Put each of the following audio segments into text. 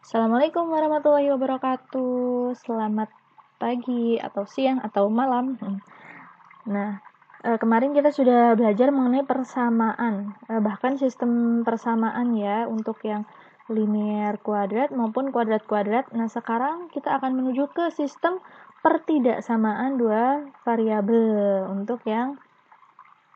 Assalamualaikum warahmatullahi wabarakatuh. Selamat pagi atau siang atau malam. Nah, kemarin kita sudah belajar mengenai persamaan, bahkan sistem persamaan ya untuk yang linear kuadrat maupun kuadrat-kuadrat. Nah, sekarang kita akan menuju ke sistem pertidaksamaan dua variabel untuk yang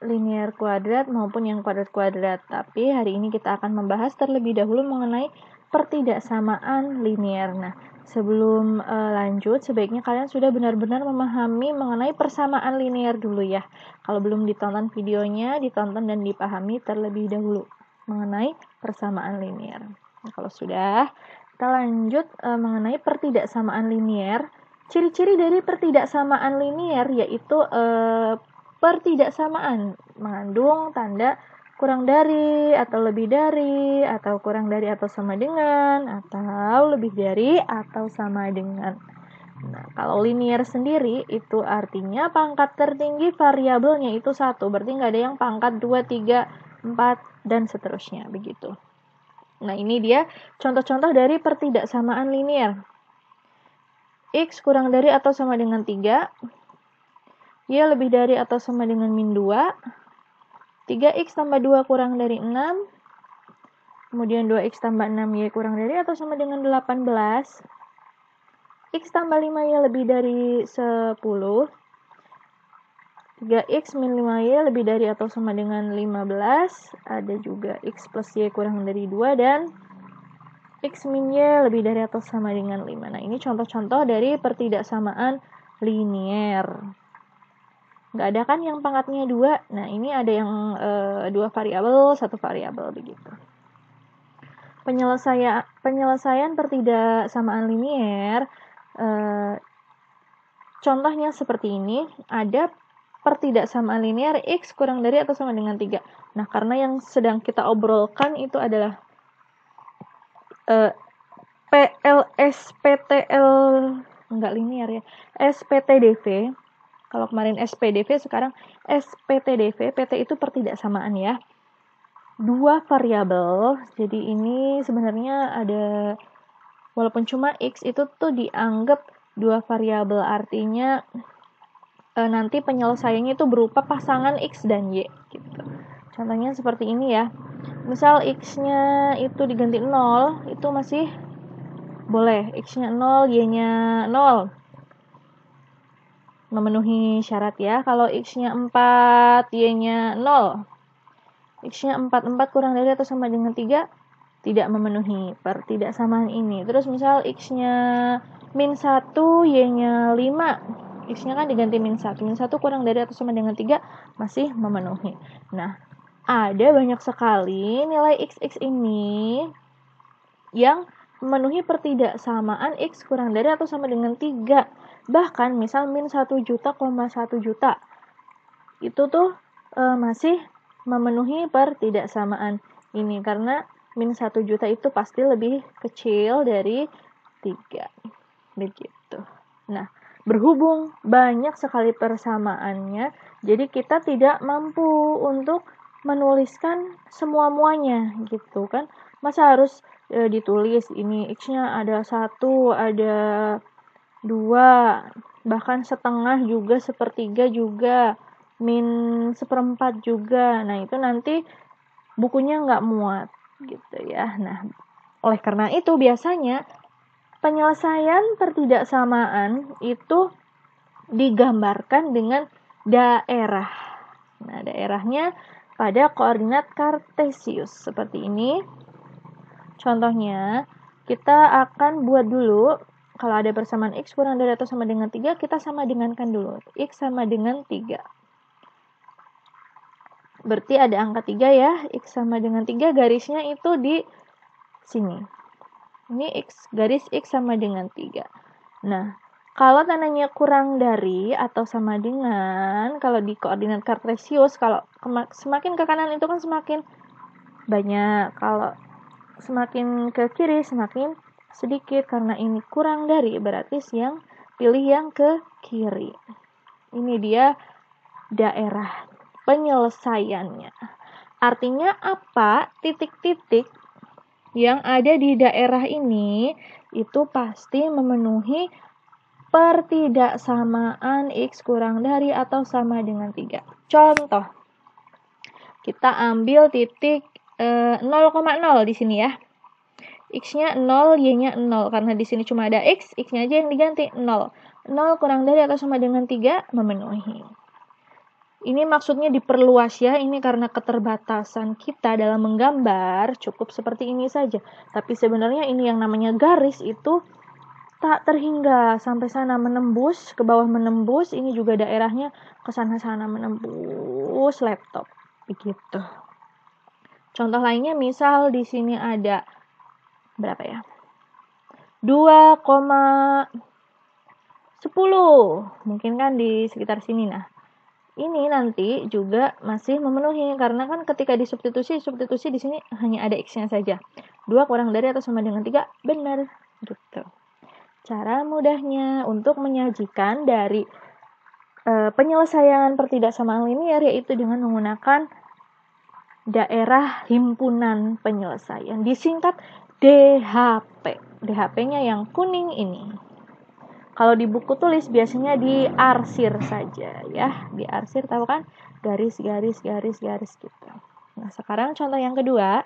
linear kuadrat maupun yang kuadrat-kuadrat. Tapi hari ini kita akan membahas terlebih dahulu mengenai pertidaksamaan linear. Nah, sebelum lanjut, sebaiknya kalian sudah benar-benar memahami mengenai persamaan linear dulu ya. Kalau belum ditonton videonya, ditonton dan dipahami terlebih dahulu mengenai persamaan linear. Nah, kalau sudah, kita lanjut mengenai pertidaksamaan linear. Ciri-ciri dari pertidaksamaan linear yaitu pertidaksamaan mengandung tanda kurang dari atau lebih dari atau kurang dari atau sama dengan atau lebih dari atau sama dengan. Nah, kalau linear sendiri itu artinya pangkat tertinggi variabelnya itu 1, berarti nggak ada yang pangkat 2, 3, 4 dan seterusnya begitu. Nah, ini dia contoh-contoh dari pertidaksamaan linear. X kurang dari atau sama dengan 3, Y lebih dari atau sama dengan min 2, 3x tambah 2 kurang dari 6, kemudian 2x tambah 6y kurang dari atau sama dengan 18, x tambah 5y lebih dari 10, 3x min 5y lebih dari atau sama dengan 15, ada juga x plus y kurang dari 2, dan x min y lebih dari atau sama dengan 5. Nah, ini contoh-contoh dari pertidaksamaan linear. Nggak ada kan yang pangkatnya 2. Nah, ini ada yang 2 variabel, 1 variabel begitu. Penyelesaian pertidaksamaan linear, contohnya seperti ini. Ada pertidaksamaan linear x kurang dari atau sama dengan 3. Nah, karena yang sedang kita obrolkan itu adalah enggak linear ya, SPTDV. Kalau kemarin SPDV, sekarang SPTDV. PT itu pertidaksamaan ya. 2 variabel. Jadi ini sebenarnya ada, walaupun cuma X itu tuh dianggap 2 variabel. Artinya nanti penyelesaiannya itu berupa pasangan X dan Y gitu. Contohnya seperti ini ya. Misal X-nya itu diganti 0, itu masih boleh. X-nya 0, Y-nya 0. Memenuhi syarat ya. Kalau X-nya 4, Y-nya 0. X-nya 4 kurang dari atau sama dengan 3, tidak memenuhi pertidaksamaan ini. Terus misal X-nya min 1, Y-nya 5. X-nya kan diganti min 1. Min 1 kurang dari atau sama dengan 3, masih memenuhi. Nah, ada banyak sekali nilai X ini yang memenuhi pertidaksamaan X kurang dari atau sama dengan 3. Bahkan misal min 1 juta, 1 juta. Itu tuh masih memenuhi pertidaksamaan ini. Karena min 1 juta itu pasti lebih kecil dari 3. Begitu. Nah, berhubung banyak sekali persamaannya, jadi kita tidak mampu untuk menuliskan semua-muanya gitu kan. Masa harus ditulis ini X-nya ada 1, ada 2, bahkan setengah juga, sepertiga juga, min 1/4 juga. Nah, itu nanti bukunya nggak muat gitu ya. Nah, oleh karena itu biasanya penyelesaian pertidaksamaan itu digambarkan dengan daerah. Nah, daerahnya pada koordinat kartesius seperti ini. Contohnya, kita akan buat dulu, kalau ada persamaan X kurang dari atau sama dengan 3, kita sama dengankan dulu. X sama dengan 3. Berarti ada angka 3 ya. X sama dengan 3, garisnya itu di sini. Ini X, garis X sama dengan 3. Nah, kalau tandanya kurang dari atau sama dengan, kalau di koordinat kartesius, kalau semakin ke kanan itu kan semakin banyak. Kalau semakin ke kiri semakin sedikit. Karena ini kurang dari, berarti yang pilih yang ke kiri. Ini dia daerah penyelesaiannya. Artinya apa? Titik-titik yang ada di daerah ini itu pasti memenuhi pertidaksamaan X kurang dari atau sama dengan 3. Contoh, kita ambil titik 0,0 di sini ya. X-nya 0, Y-nya 0. Karena di sini cuma ada X, X-nya aja yang diganti 0. 0 kurang dari atau sama dengan 3 memenuhi. Ini maksudnya diperluas ya, ini karena keterbatasan kita dalam menggambar, cukup seperti ini saja. Tapi sebenarnya ini yang namanya garis itu tak terhingga sampai sana menembus, ke bawah menembus, ini juga daerahnya ke sana-sana menembus laptop. Begitu. Contoh lainnya misal di sini ada berapa ya? 2,10. Mungkin kan di sekitar sini. Nah, ini nanti juga masih memenuhi karena kan ketika disubstitusi di sini hanya ada X-nya saja. 2 kurang dari atau sama dengan 3 benar gitu. Cara mudahnya untuk menyajikan dari penyelesaian pertidaksamaan linear yaitu dengan menggunakan daerah himpunan penyelesaian, disingkat DHP. DHP-nya yang kuning ini. Kalau di buku tulis biasanya diarsir saja ya. Diarsir tahu kan? Garis gitu. Nah, sekarang contoh yang kedua.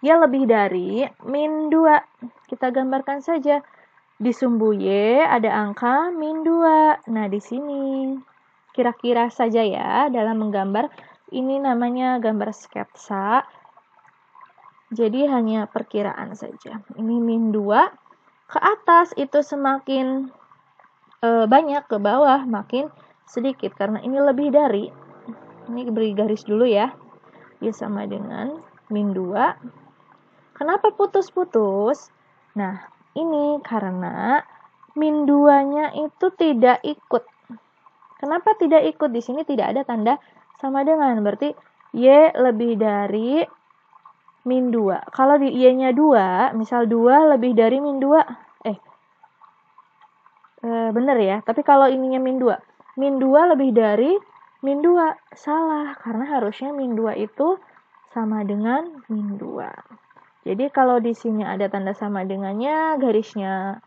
Ya lebih dari min 2. Kita gambarkan saja. Di sumbu Y ada angka min 2. Nah, di sini kira-kira saja ya dalam menggambar. Ini namanya gambar sketsa. Jadi hanya perkiraan saja. Ini min 2. Ke atas itu semakin banyak, ke bawah makin sedikit. Karena ini lebih dari. Ini beri garis dulu ya. Ya sama dengan min 2. Kenapa putus-putus? Nah, ini karena min 2-nya itu tidak ikut. Kenapa tidak ikut? Di sini tidak ada tanda sama dengan. Berarti Y lebih dari min 2. Kalau di Y-nya 2, misal 2 lebih dari min 2. Bener ya. Tapi kalau ininya min 2. Min 2 lebih dari min 2. Salah. Karena harusnya min 2 itu sama dengan min 2. Jadi kalau di sini ada tanda sama dengannya, garisnya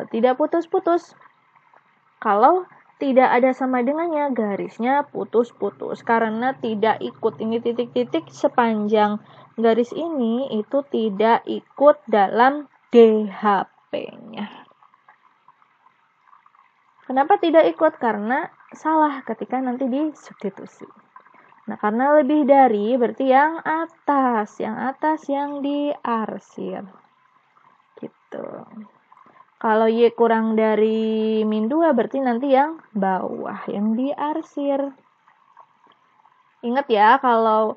tidak putus-putus. Kalau tidak ada sama dengannya, garisnya putus-putus. Karena tidak ikut. Ini titik-titik sepanjang garis ini itu tidak ikut dalam DHP-nya. Kenapa tidak ikut? Karena salah ketika nanti disubstitusi. Nah, karena lebih dari berarti yang atas yang diarsir. Gitu. Kalau Y kurang dari min 2 berarti nanti yang bawah yang diarsir. Ingat ya kalau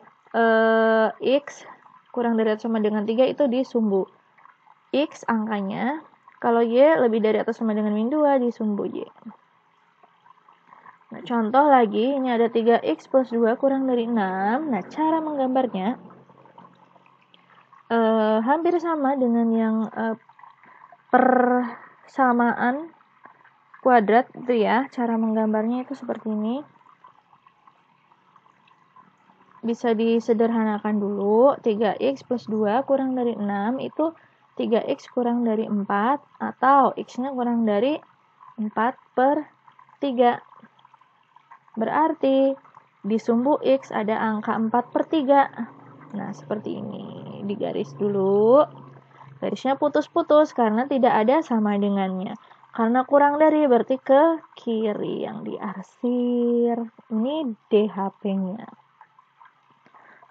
X kurang dari atau sama dengan 3 itu di sumbu X angkanya. Kalau Y lebih dari atau sama dengan min 2 di sumbu Y. Nah, contoh lagi, ini ada 3X plus 2 kurang dari 6. Nah, cara menggambarnya hampir sama dengan yang persamaan kuadrat itu ya. Cara menggambarnya itu seperti ini. Bisa disederhanakan dulu. 3X plus 2 kurang dari 6 itu 3X kurang dari 4 atau X-nya kurang dari 4/3. Berarti di sumbu X ada angka 4/3. Nah, seperti ini. Digaris dulu. Garisnya putus-putus karena tidak ada sama dengannya. Karena kurang dari berarti ke kiri yang diarsir. Ini DHP-nya.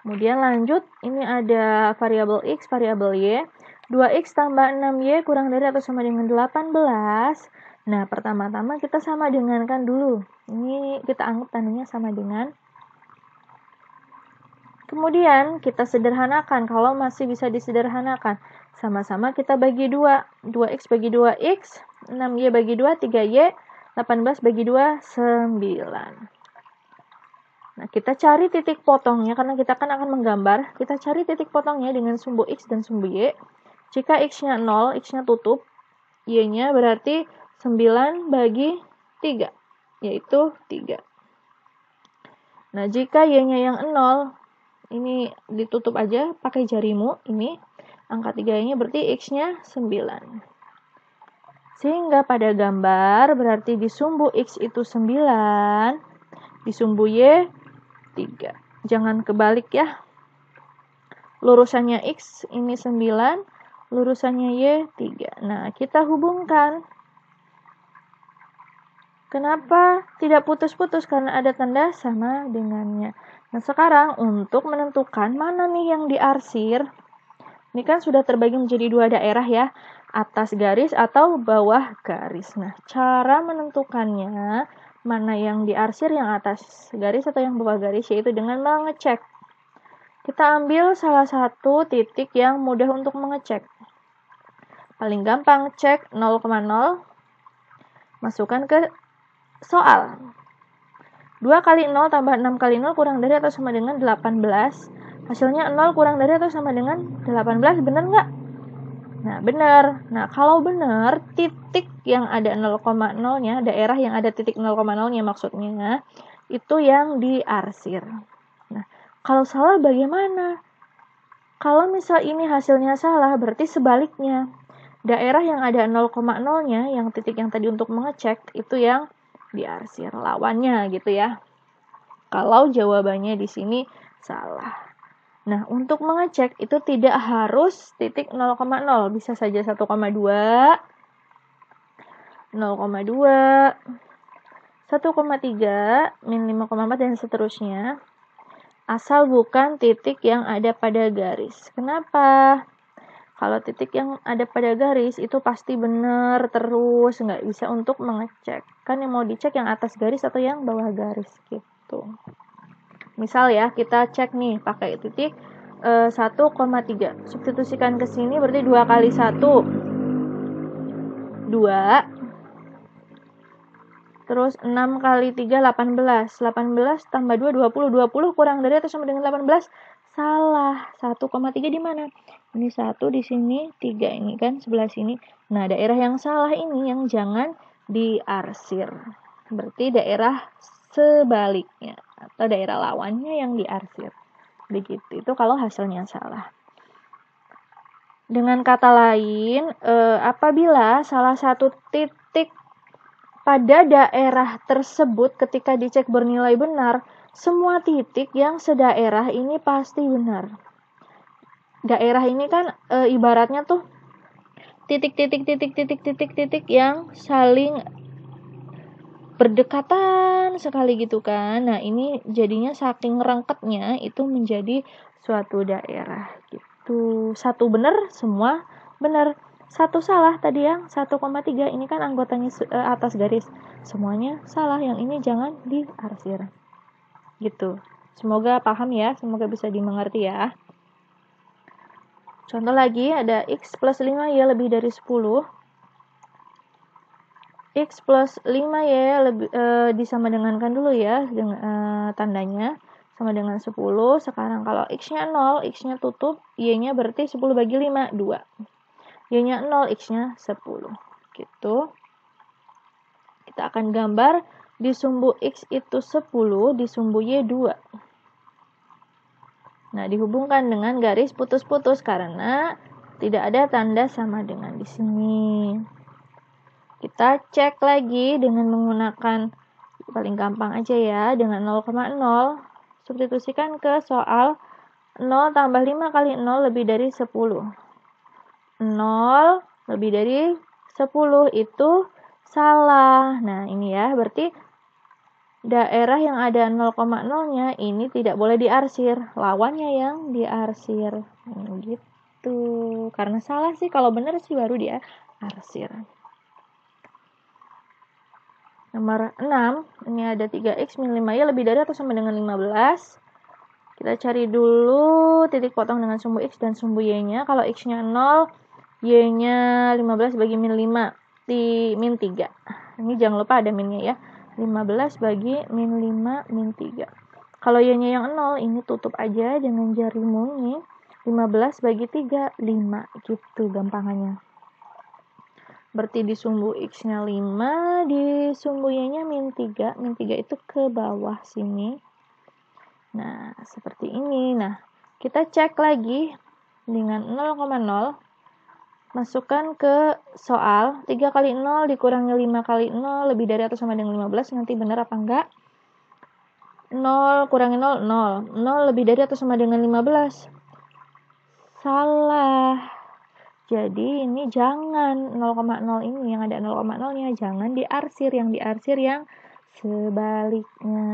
Kemudian lanjut, ini ada variabel X, variabel Y. 2X tambah 6Y kurang dari atau sama dengan 18. Nah, pertama-tama kita sama dengankan dulu. Ini kita anggap tandanya sama dengan. Kemudian kita sederhanakan. Kalau masih bisa disederhanakan. Sama-sama kita bagi 2. 2X bagi 2X. 6Y bagi 2, 3Y. 18 bagi 2, 9. Nah, kita cari titik potongnya. Karena kita kan akan menggambar. Kita cari titik potongnya dengan sumbu X dan sumbu Y. Jika X-nya 0, X-nya tutup. Y-nya berarti 9 bagi 3. Yaitu 3. Nah, jika Y-nya yang 0, ini ditutup aja pakai jarimu, ini angka 3 ini berarti X-nya 9. Sehingga pada gambar berarti di sumbu X itu 9, di sumbu Y 3. Jangan kebalik ya. Lurusannya X ini 9, lurusannya Y 3. Nah, kita hubungkan. Kenapa tidak putus-putus? Karena ada tanda sama dengannya. Nah, sekarang untuk menentukan mana nih yang diarsir. Ini kan sudah terbagi menjadi 2 daerah ya. Atas garis atau bawah garis. Nah, cara menentukannya mana yang diarsir, yang atas garis atau yang bawah garis, yaitu dengan mengecek. Kita ambil salah satu titik yang mudah untuk mengecek. Paling gampang cek 0,0. Masukkan ke soal. 2 kali 0 tambah 6 kali 0 kurang dari atau sama dengan 18. Hasilnya 0 kurang dari atau sama dengan 18. Benar nggak? Nah, benar. Nah, kalau benar, titik yang ada 0,0-nya, daerah yang ada titik 0,0-nya maksudnya, itu yang diarsir. Nah, kalau salah bagaimana? Kalau misal ini hasilnya salah, berarti sebaliknya. Daerah yang ada 0,0-nya, yang titik yang tadi untuk mengecek, itu yang diarsir, lawannya gitu ya. Kalau jawabannya di sini salah. Nah, untuk mengecek itu tidak harus titik 0,0, bisa saja 1,2, 0,2, 1,3, min 5,4 dan seterusnya. Asal bukan titik yang ada pada garis. Kenapa? Kalau titik yang ada pada garis itu pasti benar terus, nggak bisa untuk mengecek. Kan yang mau dicek yang atas garis atau yang bawah garis gitu. Misal ya, kita cek nih pakai titik 1,3. Substitusikan ke sini berarti 2 kali 1, 2. Terus 6 kali 3, 18. 18 tambah 2, 20. 20 kurang dari atau sama dengan 18. Salah. 1,3 di mana? Ini 1 di sini, 3 ini kan sebelah sini. Nah, daerah yang salah ini yang jangan diarsir. Berarti daerah sebaliknya atau daerah lawannya yang diarsir. Begitu. Itu kalau hasilnya salah. Dengan kata lain, apabila salah satu titik pada daerah tersebut ketika dicek bernilai benar, semua titik yang sedaerah ini pasti benar. Daerah ini kan ibaratnya tuh titik yang saling berdekatan sekali gitu kan. Nah, ini jadinya saking rengketnya itu menjadi suatu daerah gitu. Satu benar, semua benar. Satu salah tadi yang 1,3 ini kan anggotanya atas garis. Semuanya salah, yang ini jangan diarsir. Gitu. Semoga paham ya, semoga bisa dimengerti ya. Contoh lagi ada X plus 5Y lebih dari 10. X plus 5Y lebih, disama dengankan dulu ya dengan tandanya sama dengan 10. Sekarang kalau X-nya 0, X-nya tutup, Y-nya berarti 10 bagi 5, 2. Y-nya 0, X-nya 10. Gitu. Kita akan gambar di sumbu X itu 10, di sumbu Y 2. Nah, dihubungkan dengan garis putus-putus karena tidak ada tanda sama dengan di sini. Kita cek lagi dengan menggunakan paling gampang aja ya, dengan 0,0. Substitusikan ke soal 0 tambah 5 kali 0 lebih dari 10. 0 lebih dari 10 itu salah. Nah, ini ya, berarti daerah yang ada 0,0-nya ini tidak boleh diarsir. Lawannya yang diarsir. Gitu. Karena salah sih, kalau benar sih baru dia arsir. Nomor 6, ini ada 3X min 5Y lebih dari atau sama dengan 15. Kita cari dulu titik potong dengan sumbu X dan sumbu Y-nya. Kalau X-nya 0, Y-nya 15 bagi min 5, di min 3. Ini jangan lupa ada minnya ya. 15 bagi min 5 min 3. Kalau Y-nya yang 0, ini tutup aja dengan jarimu ini. 15 bagi 3, 5. Gitu gampangannya. Berarti di sumbu X-nya 5, di sumbu Y-nya min 3. Min 3 itu ke bawah sini. Nah, seperti ini. Nah, kita cek lagi dengan 0,0. Masukkan ke soal. 3 kali 0 dikurangi 5 kali 0 lebih dari atau sama dengan 15. Nanti benar apa enggak? 0 kurangi 0, 0. 0 lebih dari atau sama dengan 15. Salah. Jadi ini jangan 0,0 ini yang ada 0,0-nya jangan diarsir, yang diarsir yang sebaliknya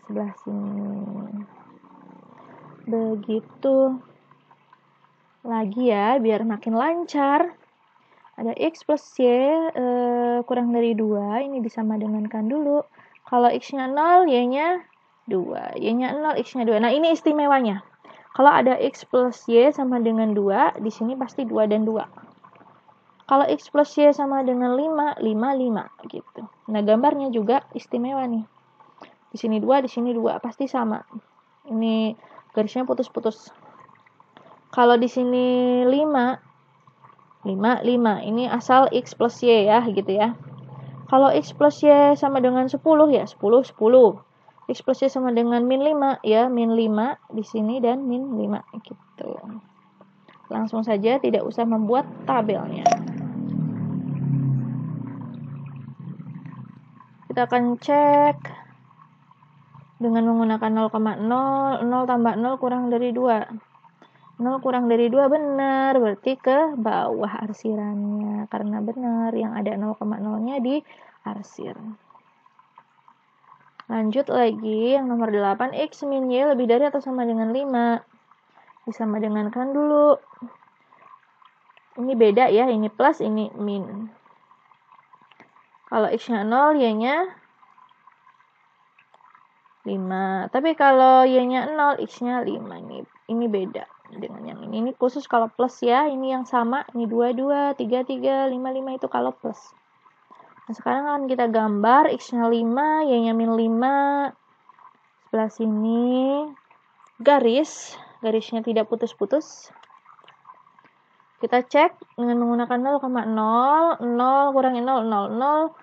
sebelah sini. Begitu. Lagi ya biar makin lancar. Ada x plus y kurang dari 2, ini disamadengankan dulu. Kalau x-nya 0, y-nya 2. Y-nya 0, x-nya 2. Nah, ini istimewanya. Kalau ada x plus y sama dengan 2, di sini pasti 2 dan 2. Kalau x plus y sama dengan 5, 5, 5 gitu. Nah, gambarnya juga istimewa nih. Di sini 2, di sini 2, pasti sama. Ini garisnya putus-putus. Kalau di sini 5, 5. Ini asal x plus y ya, gitu ya. Kalau x plus y sama dengan 10 ya, 10, 10. X plus y sama dengan min 5 ya, min 5 di sini dan min 5 gitu. Langsung saja, tidak usah membuat tabelnya. Kita akan cek dengan menggunakan 0,0, 0 tambah 0 kurang dari 2. 0 kurang dari 2 benar, berarti ke bawah arsirannya. Karena benar, yang ada 0,0-nya diarsir. Lanjut lagi, yang nomor 8, x min y lebih dari atau sama dengan 5. Disama dengankan dulu. Ini beda ya, ini plus, ini min. Kalau x-nya 0, y-nya 5. Tapi kalau y-nya 0, x-nya 5. Ini beda dengan yang ini. Ini khusus kalau plus ya, ini yang sama. Ini 2, 2, 3, 3, 5, 5 itu kalau plus. Nah, sekarang akan kita gambar x-nya 5, y-nya min 5. Sebelah sini garisnya tidak putus-putus. Kita cek dengan menggunakan 0,0, 0 kurangi 0, 0, 0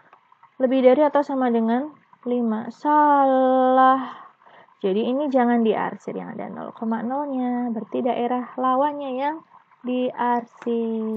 lebih dari atau sama dengan 5. Salah. Jadi ini jangan diarsir yang ada 0,0-nya, berarti daerah lawannya yang diarsir.